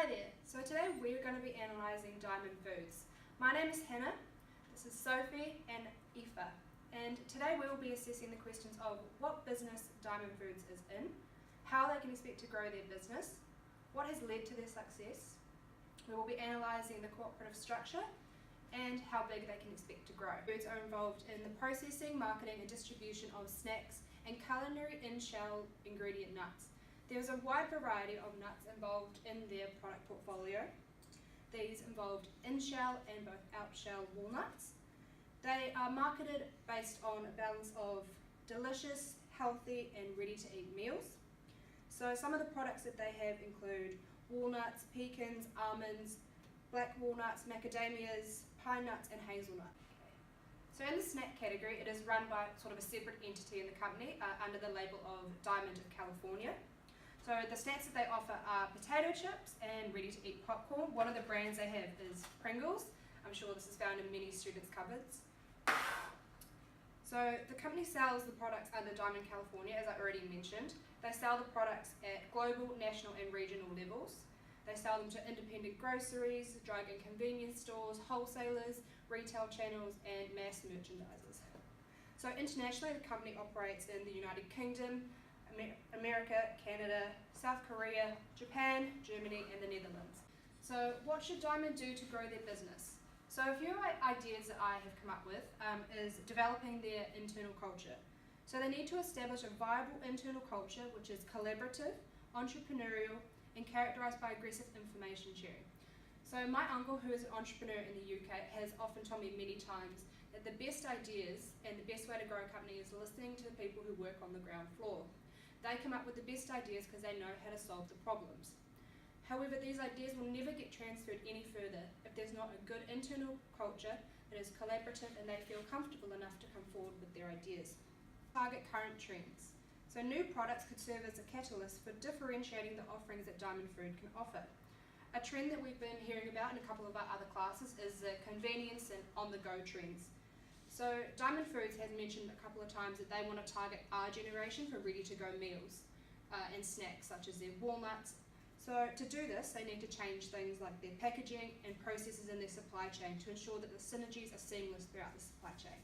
Hi there, so today we're going to be analysing Diamond Foods. My name is Hannah, this is Sophie and Aoife, and today we will be assessing the questions of what business Diamond Foods is in, how they can expect to grow their business, what has led to their success. We will be analysing the cooperative structure and how big they can expect to grow. Foods are involved in the processing, marketing and distribution of snacks and culinary in-shell ingredient nuts. There's a wide variety of nuts involved in their product portfolio. These involved in-shell and both out-shell walnuts. They are marketed based on a balance of delicious, healthy and ready-to-eat meals. So some of the products that they have include walnuts, pecans, almonds, black walnuts, macadamias, pine nuts and hazelnut. So in the snack category, it is run by sort of a separate entity in the company under the label of Diamond of California. So the snacks that they offer are potato chips and ready-to-eat popcorn. One of the brands they have is Pringles. I'm sure this is found in many students' cupboards. So the company sells the products under Diamond California, as I already mentioned. They sell the products at global, national and regional levels. They sell them to independent groceries, drug and convenience stores, wholesalers, retail channels and mass merchandisers. So internationally, the company operates in the United Kingdom, America, Canada, South Korea, Japan, Germany and the Netherlands. So what should Diamond do to grow their business? So a few ideas that I have come up with is developing their internal culture. So they need to establish a viable internal culture which is collaborative, entrepreneurial and characterised by aggressive information sharing. So my uncle, who is an entrepreneur in the UK, has often told me many times that the best ideas and the best way to grow a company is listening to the people who work on the ground floor. They come up with the best ideas because they know how to solve the problems. However, these ideas will never get transferred any further if there's not a good internal culture that is collaborative and they feel comfortable enough to come forward with their ideas. Target current trends. So new products could serve as a catalyst for differentiating the offerings that Diamond Food can offer. A trend that we've been hearing about in a couple of our other classes is the convenience and on-the-go trends. So Diamond Foods has mentioned a couple of times that they want to target our generation for ready-to-go meals and snacks such as their walnuts. So to do this, they need to change things like their packaging and processes in their supply chain to ensure that the synergies are seamless throughout the supply chain.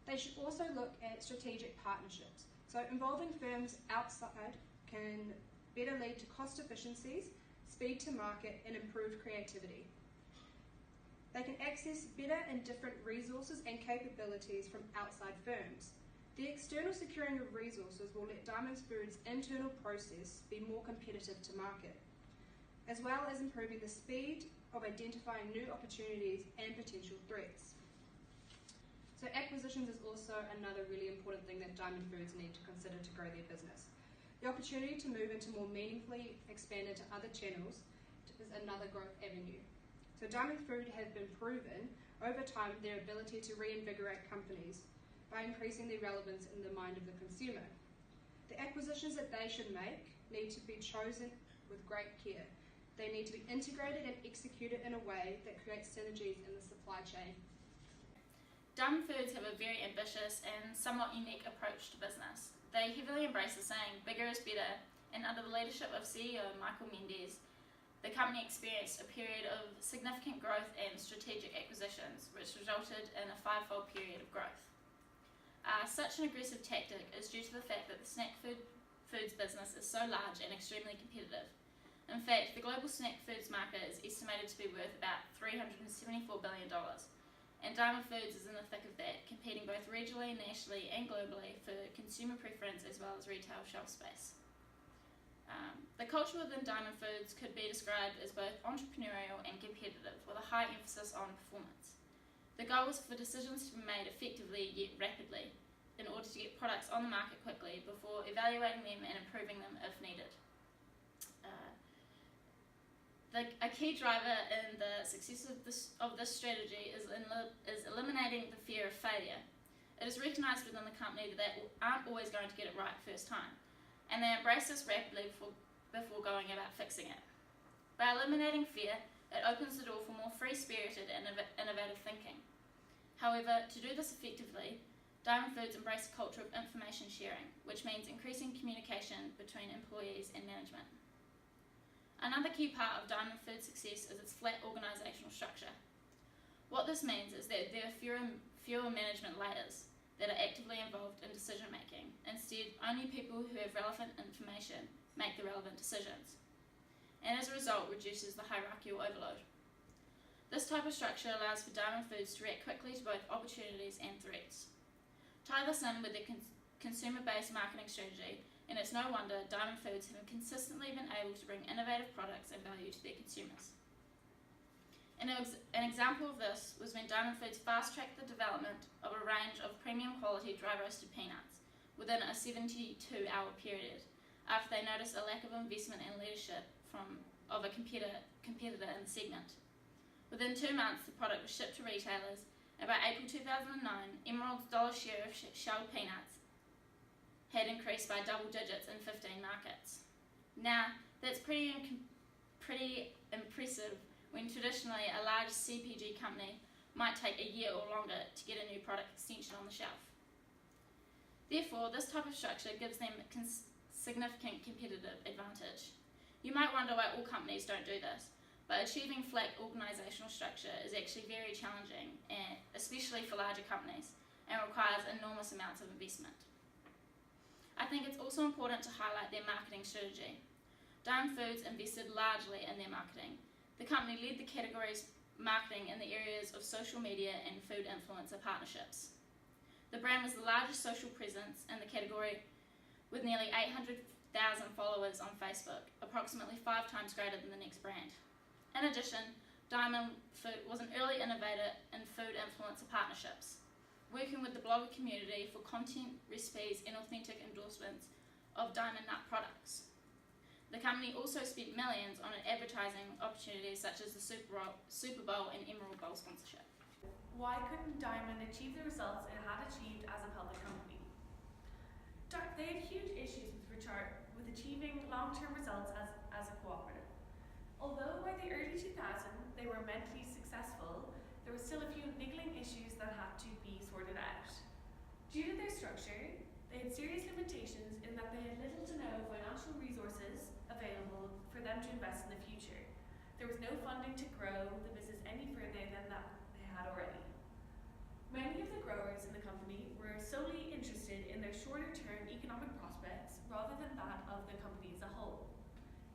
They should also look at strategic partnerships. So involving firms outside can better lead to cost efficiencies, speed to market and improved creativity. They can access better and different resources and capabilities from outside firms. The external securing of resources will let Diamond Foods' internal process be more competitive to market, as well as improving the speed of identifying new opportunities and potential threats. So acquisitions is also another really important thing that Diamond Foods need to consider to grow their business. The opportunity to move into more meaningfully expand into other channels is another growth avenue. So Diamond Food has been proven over time their ability to reinvigorate companies by increasing their relevance in the mind of the consumer. The acquisitions that they should make need to be chosen with great care. They need to be integrated and executed in a way that creates synergies in the supply chain. Diamond Foods have a very ambitious and somewhat unique approach to business. They heavily embrace the saying, bigger is better, and under the leadership of CEO Michael Mendes, the company experienced a period of significant growth and strategic acquisitions, which resulted in a five-fold period of growth. Such an aggressive tactic is due to the fact that the snack foods business is so large and extremely competitive. In fact, the global snack foods market is estimated to be worth about $374 billion, and Diamond Foods is in the thick of that, competing both regionally, nationally and globally for consumer preference as well as retail shelf space. The culture within Diamond Foods could be described as both entrepreneurial and competitive, with a high emphasis on performance. The goal is for decisions to be made effectively yet rapidly in order to get products on the market quickly before evaluating them and improving them if needed. A key driver in the success of this strategy is eliminating the fear of failure. It is recognised within the company that they aren't always going to get it right first time, and they embrace this rapidly before going about fixing it. By eliminating fear, it opens the door for more free-spirited and innovative thinking. However, to do this effectively, Diamond Foods embrace a culture of information sharing, which means increasing communication between employees and management. Another key part of Diamond Food's success is its flat organisational structure. What this means is that there are fewer management layers that are actively involved in decision making. Instead, only people who have relevant information make the relevant decisions, and as a result reduces the hierarchical overload. This type of structure allows for Diamond Foods to react quickly to both opportunities and threats. Tie this in with their consumer-based marketing strategy, and it's no wonder Diamond Foods have consistently been able to bring innovative products and value to their consumers. An example of this was when Diamond Foods fast-tracked the development of a range of premium quality dry roasted peanuts within a 72-hour period after they noticed a lack of investment and leadership of a competitor in the segment. Within 2 months, the product was shipped to retailers, and by April 2009, Emerald's dollar share of shelled peanuts had increased by double digits in 15 markets. Now, that's pretty impressive when traditionally a large CPG company might take a year or longer to get a new product extension on the shelf. Therefore, this type of structure gives them a significant competitive advantage. You might wonder why all companies don't do this, but achieving flat organisational structure is actually very challenging, and especially for larger companies, and requires enormous amounts of investment. I think it's also important to highlight their marketing strategy. Diamond Foods invested largely in their marketing. The company led the category's marketing in the areas of social media and food influencer partnerships. The brand was the largest social presence in the category, with nearly 800,000 followers on Facebook, approximately 5 times greater than the next brand. In addition, Diamond Food was an early innovator in food influencer partnerships, working with the blogger community for content, recipes, and authentic endorsements of Diamond Nut products. The company also spent millions on advertising opportunities such as the Super Bowl and Emerald Bowl sponsorship. Why couldn't Diamond achieve the results it had achieved as a public company? They had huge issues with achieving long-term results as a cooperative. Although by the early 2000s they were immensely successful, there were still a few niggling issues that had to be sorted out. Due to their structure, they had serious limitations in that they had little to no financial resources available for them to invest in the future. There was no funding to grow the business any further than that they had already. Many of the growers in the company were solely interested in their shorter-term economic prospects rather than that of the company as a whole.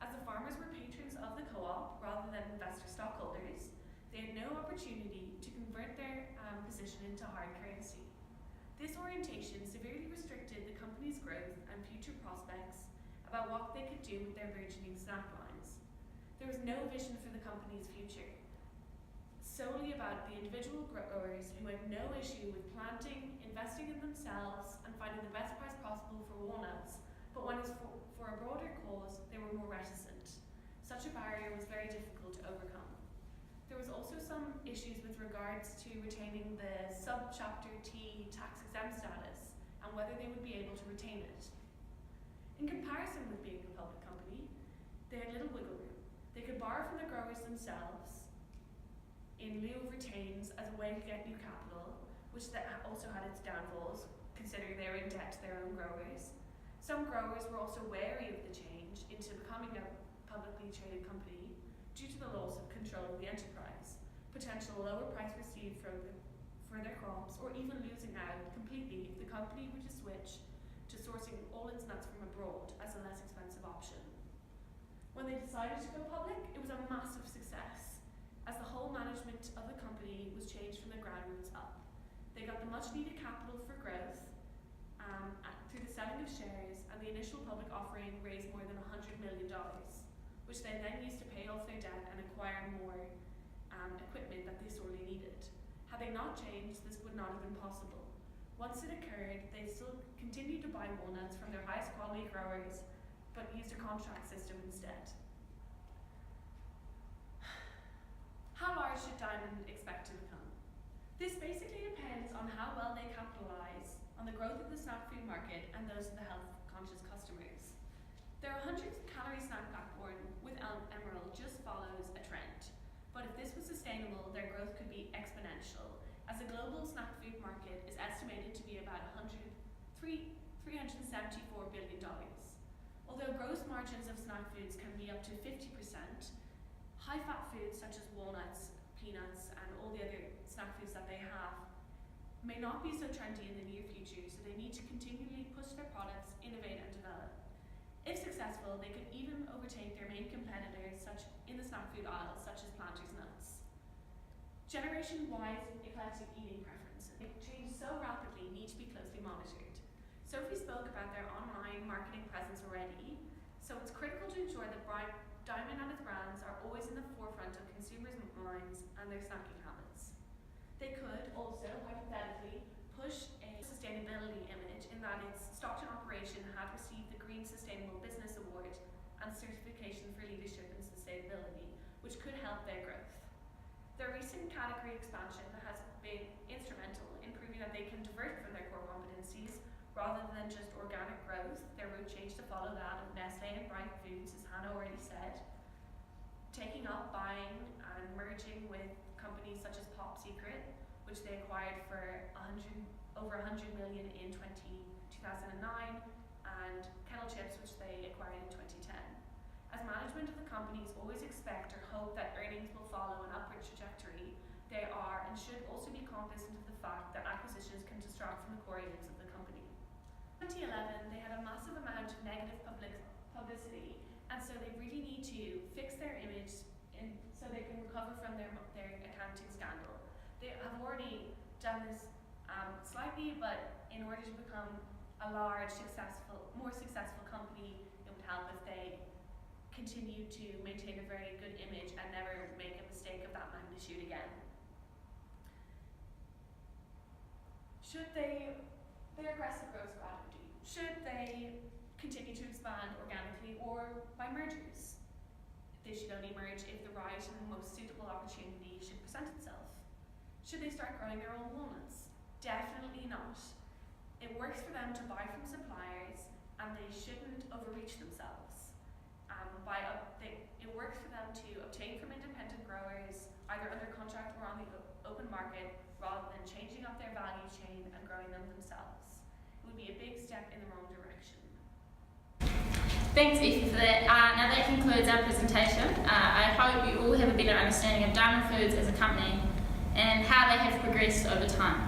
As the farmers were patrons of the co-op rather than investor stockholders, they had no opportunity to convert their position into hard currency. This orientation severely restricted the company's growth and future prospects about what they could do with their burgeoning snack lines. There was no vision for the company's future, solely about the individual growers who had no issue with planting, investing in themselves, and finding the best price possible for walnuts, but when it's for a broader cause, they were more reticent. Such a barrier was very difficult to overcome. There was also some issues with regards to retaining the sub-chapter T tax-exempt status and whether they would be able to retain it. In comparison with being a public company, they had little wiggle room. They could borrow from the growers themselves in lieu of retains as a way to get new capital, which also had its downfalls, considering they were in debt to their own growers. Some growers were also wary of the change into becoming a publicly traded company due to the loss of control of the enterprise, potential lower price received for their crops, or even losing out completely if the company were to switch to sourcing all its nuts from abroad as a less expensive option. When they decided to go public, it was a massive success, as the whole management of the company was changed from the ground roots up. They got the much needed capital for growth through the selling of shares, and the initial public offering raised more than $100 million, which they then used to pay off their debt and acquire more equipment that they sorely needed. Had they not changed, this would not have been possible. Once it occurred, they still continued to buy walnuts from their highest quality growers, but used a contract system instead. How large should Diamond expect to become? This basically depends on how well they capitalize on the growth of the snack food market and those of the health-conscious customers. Their 100-calorie snack platform with Emerald just follows a trend, but if this was sustainable, their growth could be exponential, as the global snack food market is estimated to be about $374 billion. Although gross margin margins of snack foods can be up to 50%. High-fat foods such as walnuts, peanuts, and all the other snack foods that they have may not be so trendy in the near future, so they need to continually push their products, innovate and develop. If successful, they could even overtake their main competitors in the snack food aisle, such as Planters nuts. Generation-wise eclectic eating preferences, they change so rapidly, need to be closely monitored. Sophie spoke about their online marketing presence already, so it's critical to ensure that Diamond and its brands are always in the forefront of consumers' minds and their snacking habits. They could also, hypothetically, push a sustainability image in that its Stockton operation had received the Green Sustainable Business Award and certification for leadership and sustainability, which could help their growth. Their recent category expansion has been instrumental in proving that they can divert from their core competencies rather than just organic growth. Their route changed to follow that of Nestle and Bright Foods, as Hannah already said, taking up, buying and merging with companies such as Pop Secret, which they acquired for over 100 million in 2009, and Kettle Chips, which they acquired in 2010. As management of the companies always expect or hope that earnings will follow an upward trajectory, they are and should also be cognizant of the fact that acquisitions can distract from the core aims of the company. In 2011, they had a massive amount of negative publicity, and so they really need to fix their image so they can recover from their accounting scandal. They have already done this slightly, but in order to become a large, more successful company, it would help if they continue to maintain a very good image and never make a mistake of that magnitude again. Their aggressive growth strategy, should they continue to expand organically or by mergers? They should only merge if the right and most suitable opportunity should present itself. Should they start growing their own walnuts? Definitely not. It works for them to buy from suppliers, and they shouldn't overreach themselves. It works for them to obtain from independent growers, either under contract or on the open market, rather than changing up their value chain and growing them themselves. It would be a big step in the wrong direction. Thanks, Aoife, for that. Now that concludes our presentation. I hope you all have a better understanding of Diamond Foods as a company and how they have progressed over time.